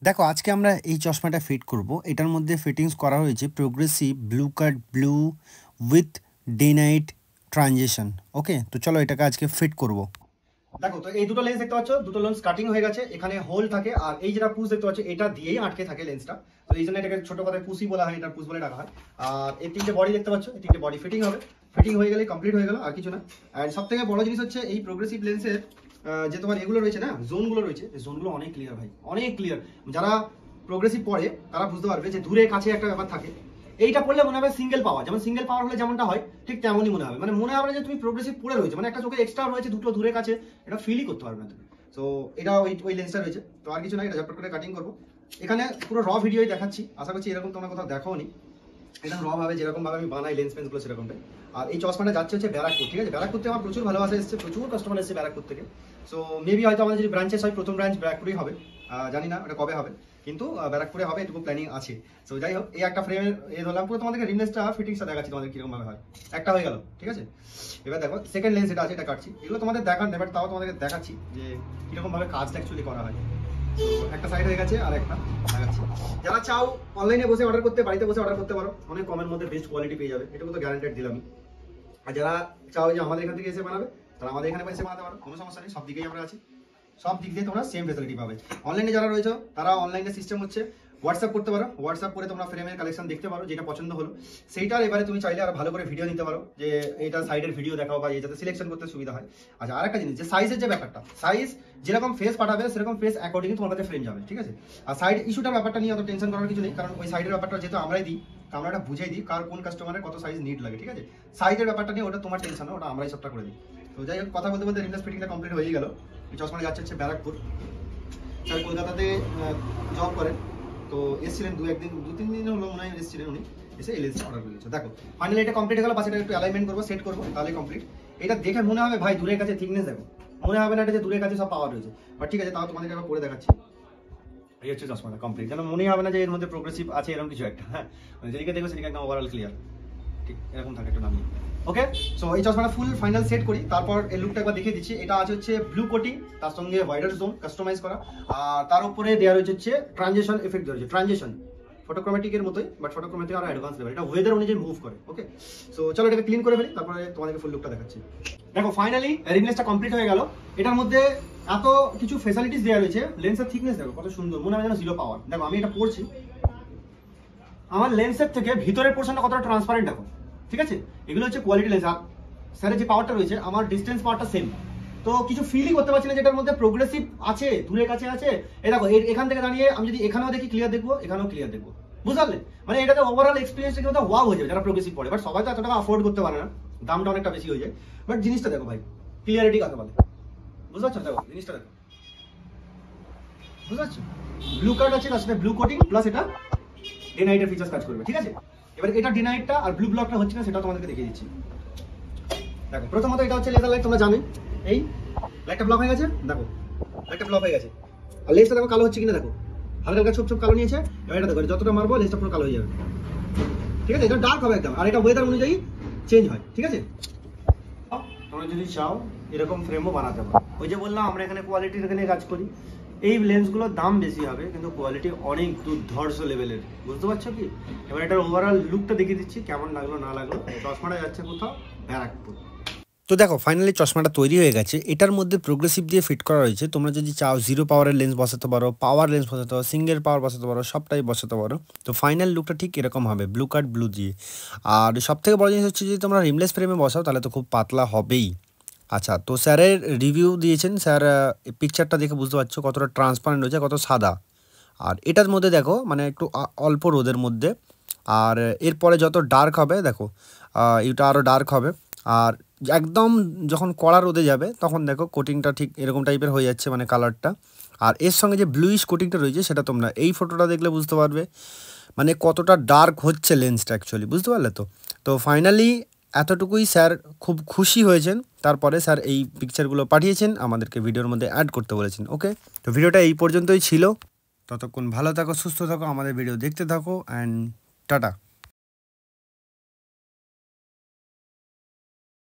দেখো আজকে আমরা এই চশমাটা ফিট করব। এটার মধ্যে ফিটিংস করা হয়েছে progressive blue cut blue with day night transition. Okay, তো চলো এটাকে আজকে ফিট করব। দেখো, তো এই দুটো লেন্স দেখতে পাচ্ছ, দুটো লেন্স কাটিং হয়ে গেছে, এখানে হোল থাকে, আর এই যেটা পুশ দেখতে পাচ্ছ এটা দিয়েই আটকে থাকে লেন্সটা। তো এই জন্য এটাকে ছোট কথায় পুশই বলা হয়, এটা পুশ বলে ডাকা হয়। আর এই তিনটে বডি দেখতে পাচ্ছ, এই তিনটে বডি ফিটিং হবে। ফিটিং হয়ে গেলে কমপ্লিট হয়ে গেল, আর কিছু না। আর সব থেকে বড় জিনিস হচ্ছে এই প্রোগ্রেসিভ লেন্সের যে তোমার এগুলো রয়েছে না, জোনগুলো রয়েছে, এই জোনগুলো অনেক ক্লিয়ার ভাই, অনেক ক্লিয়ার। যারা প্রোগ্রেসিভ পড়ে তারা বুঝতে পারবে যে দূরে কাছে একটা ব্যাপার থাকে। এইটা পড়লে মনে হবে সিঙ্গেল পাওয়ার, যেমন সিঙ্গেল পাওয়ার হলে যেমনটা হয় ঠিক তেমনই মনে হবে। মানে মনে হবে যে তুমি প্রোগ্রেসিভ পড়ে রয়েছে, মানে একটা চোখে এক্সট্রা রয়েছে, দুটো দূরে কাছে, এটা ফিলই করতে পারবে না তুমি। তো এটা ওই লেন্সটা রয়েছে, তো আর কিছু না, এটা ঝটপট করে কাটিং করবো। এখানে পুরো র ভিডিওই দেখাচ্ছি, আশা করছি এরকম তোমরা কোথাও দেখো নি। একদম র ভাবে যেরকম ভাবে আমি বানাই লেন্স পেন্সগুলো সেরকমটাই। আর এই চশমাটা যাচ্ছে হচ্ছে ব্যারাকপুর, ঠিক আছে? ব্যারাকপুর থেকে আমার প্রচুর ভালোবাসা এসেছে, প্রচুর কাস্টমার এসেছে ব্যারাকপুর থেকে। সো মেবি হয়তো আমাদের যদি ব্রাঞ্চেস হয়, প্রথম ব্রাঞ্চ ব্যারাকপুরেই হবে। জানি না ওটা কবে হবে, কিন্তু ব্যারাকপুরে হবে এটুকু প্ল্যানিং আছে। সো যাই হোক, এই একটা ফ্রেমের এ ধরলাম, পুরো তোমাদেরকে রিমলেসটা ফিটিংসটা দেখাচ্ছি তোমাদের কিরকম ভাবে হয়। একটা হয়ে গেল, ঠিক আছে? এবার দেখো সেকেন্ড লেন্স এটা আছে, এটা কাটছি। এগুলো তোমাদের দেখান, এবার তাও তোমাদেরকে দেখাচ্ছি যে কিরকম ভাবে কাজটা অ্যাকচুয়ালি করা হয়। একটা সাইড হয়ে গেছে, আর একটা লাগাচ্ছি। যারা চাও অনলাইনে বসে অর্ডার করতে, বাড়িতে বসে অর্ডার করতে পারো, অনেক কমের মধ্যে বেস্ট কোয়ালিটি পেয়ে যাবে, এটুকু তো গ্যারান্টেড দিলামই। আর যারা চাও যে আমাদের এখান থেকে এসে বানাবে, তারা আমাদের এখানে এসে বানাতে পারো, কোনো সমস্যা নেই, সব দিকেই আমরা আছি, সব দিক দিয়ে তোমরা সেম ফেসিলিটি পাবে। অনলাইনে যারা রয়েছে তারা অনলাইনে সিস্টেম হচ্ছে হোয়াটসঅ্যাপ করতে পারো, হোয়াটসঅ্যাপ করে তোমরা ফ্রেমের কালেকশন দেখতে পারো, যেটা পছন্দ হলো সেইটার এবারে তুমি চাইলে আরো ভালো করে ভিডিও নিতে পারো, যে এটা সাইডের ভিডিও দেখাও বা যাতে সিলেকশন করতে সুবিধা হয়। আচ্ছা, আর একটা জিনিস, যে সাইজের যে ব্যাপারটা, সাইজ যেরকম ফেস পাঠাবে সেরকম ফেস অ্যাকর্ডিং তোমার কাছে ফ্রেম যাবে, ঠিক আছে? আর সাইড ইস্যুটার ব্যাপারটা নিয়ে অত টেনশন করার কিছু নেই, কারণ ওই সাইডের ব্যাপারটা যেহেতু আমরাই দিই, আমরা এটা বুঝাই দিই কার কোন কাস্টমারের কত সাইজ নিড লাগে, ঠিক আছে? সাইজের ব্যাপারটা নিয়ে ওটা তোমার টেনশন না, ওটা আমরাই সবটা করে দিই। তো যাই হোক, কথা বলতে বলতে রিমলেস ফিটিংটা কমপ্লিট হয়ে গেল। এই চশমাটা যাচ্ছে হচ্ছে ব্যারাকপুর। স্যার কলকাতাতে জব করেন, তো এসেছিলেন দু তিন দিন হলো মনে হয় এসেছিলেন উনি, এসে এই লেন্সটা অর্ডার করে দিয়েছে। দেখো ফাইনালি এটা কমপ্লিট হয়ে গেল, পাশে একটু অ্যালাইনমেন্ট করবো, সেট করবো, তাহলে কমপ্লিট। এটা দেখে মনে হবে ভাই দূরের কাছে থিকনেস দেখো, মনে হবে না এটা যে দূরের কাছে সব পাওয়ার রয়েছে, বাট ঠিক আছে, তাও তোমাদেরকে একবার করে দেখাচ্ছি। এই হচ্ছে চশমাটা কমপ্লিট, যেন মনে হবে না যে এর মধ্যে প্রোগ্রেসিভ আছে এরকম কিছু একটা। হ্যাঁ, মানে যেদিকে দেখবে সেদিকে একদম ওভারঅল ক্লিয়ার, ঠিক এরকম থাকে একটু নামিয়ে। ওকে, সো এই চশমাটা ফুল ফাইনাল সেট করি, তারপর এই লুকটা একবার দেখিয়ে দিচ্ছি। এটা আছে হচ্ছে ব্লু কোটিং, তার সঙ্গে ওয়াইডার জোন কাস্টমাইজ করা, আর তার উপরে দেওয়া রয়েছে হচ্ছে ট্রানজিশন এফেক্ট দেওয়া রয়েছে, ট্রানজিশন ফটোক্রোমেটিকের মতোই, বাট ফটোক্রোমেটিক আরো অ্যাডভান্স লেভেল, এটা ওয়েদার অনুযায়ী মুভ করে। ওকে, সো চলো এটাকে ক্লিন করে ফেলি, তারপরে তোমাদেরকে ফুল লুকটা দেখাচ্ছি। দেখো ফাইনালি রিমলেসটা কমপ্লিট হয়ে গেল। এটার মধ্যে এত কিছু ফ্যাসিলিটিস দেওয়া রয়েছে, লেন্সের থিকনেস দেখো কত সুন্দর, মনে হয় যেন জিরো পাওয়ার। দেখো আমি এটা পড়ছি, আমার লেন্সের থেকে ভিতরের পোর্শনটা কতটা ট্রান্সপারেন্ট দেখো, ঠিক আছে? এগুলো হচ্ছে কোয়ালিটি লেন্স। আর স্যারের যে পাওয়ারটা রয়েছে, আমার ডিস্টেন্স পাওয়ারটা সেম, তো কিছু ফিলই করতে পারছি না যেটার মধ্যে প্রোগ্রেসিভ আছে, দূরে কাছে আছে। এই দেখো এখান থেকে দাঁড়িয়ে আমি যদি এখানেও দেখি ক্লিয়ার দেখবো, এখানেও ক্লিয়ার দেখবো, বুঝতে পারলে? মানে এটাতে ওভারঅল এক্সপিরিয়েন্সটা কিন্তু ওয়াও হয়ে যাবে যারা প্রোগ্রেসিভ পড়ে। বাট সবাই তো এত টাকা অ্যাফোর্ড করতে পারে না, দামটা অনেকটা বেশি হয়ে যায়। বাট জিনিসটা দেখো ভাই, ক্লিয়ারিটি কাকে বলে, বুঝতে পারছো? দেখো জিনিসটা দেখো, বুঝতে পারছো? ব্লু কার্ড আছে, তার সাথে ব্লু কোটিং প্লাস এটা ডে নাইটের ফিচার্স কাজ করবে, ঠিক আছে? এবার এটা ডে নাইটটা আর ব্লু ব্লকটা হচ্ছে না, সেটা তোমাদেরকে দেখিয়ে দিচ্ছি। দেখো প্রথমত এটা হচ্ছে লেজার লাইট, তোমরা জানোই এই লাইটটা ব্লক হয়ে গেছে, দেখো লাইটটা ব্লক হয়ে গেছে। আর লেন্সটা দেখো কালো হচ্ছে কিনা, দেখো হালকা হালকা ছোপ ছোপ কালো নিয়েছে। এবার এটা দেখো যতটা মারবো লেন্সটা পুরো কালো হয়ে যাবে, ঠিক আছে? এটা ডার্ক হবে একদম, আর এটা ওয়েদার অনুযায়ী চেঞ্জ হয়, ঠিক আছে? তোমরা যদি চাও এরকম ফ্রেমও বানাতে পারো। ওই যে বললাম আমরা এখানে কোয়ালিটির এখানে কাজ করি। এই লেন্সগুলোর দাম বেশি হবে, কিন্তু কোয়ালিটি অনেক দুর্ধর্ষ লেভেলের, বুঝতে পারছো কি? এবার এটার ওভারঅল লুকটা দেখিয়ে দিচ্ছি কেমন লাগলো না লাগলো। চশমাটা যাচ্ছে কোথাও ব্যারাকপুর। তো দেখো ফাইনালি চশমাটা তৈরি হয়ে গেছে। এটার মধ্যে প্রোগ্রেসিভ দিয়ে ফিট করা রয়েছে। তোমরা যদি চাও জিরো পাওয়ারের লেন্স বসাতে পারো, পাওয়ার লেন্স বসাতে পারো, সিঙ্গেল পাওয়ার বসাতে পারো, সবটাই বসাতে পারো। তো ফাইনাল লুকটা ঠিক এরকম হবে, ব্লু কার্ড ব্লু দিয়ে। আর সবথেকে বড় জিনিস হচ্ছে যদি তোমরা রিমলেস ফ্রেমে বসাও তাহলে তো খুব পাতলা হবেই। আচ্ছা, তো স্যারের রিভিউ দিয়েছেন, স্যার পিকচারটা দেখে বুঝতে পারছো কতটা ট্রান্সপারেন্ট হয়েছে, কত সাদা। আর এটার মধ্যে দেখো মানে একটু অল্প রোদের মধ্যে, আর এরপরে যত ডার্ক হবে দেখো এটা আরও ডার্ক হবে। আর একদম যখন কড়া রোদে যাবে তখন দেখো কোটিংটা ঠিক এরকম টাইপের হয়ে যাচ্ছে, মানে কালারটা। আর এর সঙ্গে যে ব্লুইশ কোটিংটা রয়েছে সেটা তোমরা এই ফটোটা দেখলে বুঝতে পারবে, মানে কতটা ডার্ক হচ্ছে লেন্সটা অ্যাকচুয়ালি, বুঝতে পারলে? তো তো ফাইনালি এতটুকুই স্যার খুব খুশি হয়েছেন। তারপরে স্যার এই পিকচারগুলো পাঠিয়েছেন, আমাদেরকে ভিডিওর মধ্যে অ্যাড করতে বলেছেন। ওকে, তো ভিডিওটা এই পর্যন্তই ছিল। ততক্ষণ ভালো থাকো, সুস্থ থাকো, আমাদের ভিডিও দেখতে থাকো, অ্যান্ড টাটা।